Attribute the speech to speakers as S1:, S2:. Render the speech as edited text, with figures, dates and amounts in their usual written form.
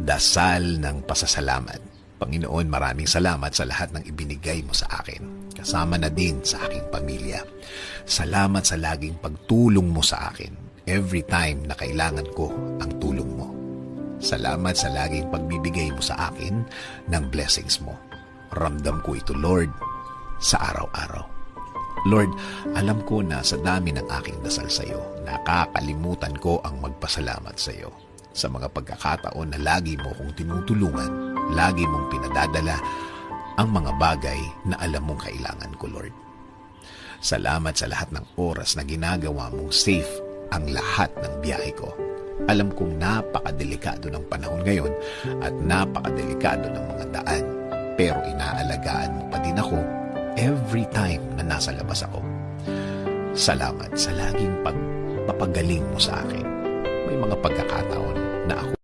S1: Dasal ng pasasalamat. Panginoon, maraming salamat sa lahat ng ibinigay mo sa akin, kasama na din sa aking pamilya. Salamat sa laging pagtulong mo sa akin every time na kailangan ko ang tulong mo. Salamat sa laging pagbibigay mo sa akin ng blessings mo. Ramdam ko ito, Lord, sa araw-araw. Lord, alam ko na sa dami ng aking dasal sa iyo, nakakalimutan ko ang magpasalamat sa iyo. Sa mga pagkakataon na lagi mo kong tinutulungan, lagi mong pinadadala ang mga bagay na alam mong kailangan ko, Lord. Salamat sa lahat ng oras na ginagawa mong safe ang lahat ng biyahe ko. Alam kong napakadelikado ng panahon ngayon at napakadelikado ng mga daan, pero inaalagaan mo pa din ako every time na nasa labas ako. Salamat sa laging pagpapagaling mo sa akin. May mga pagkakataon na ako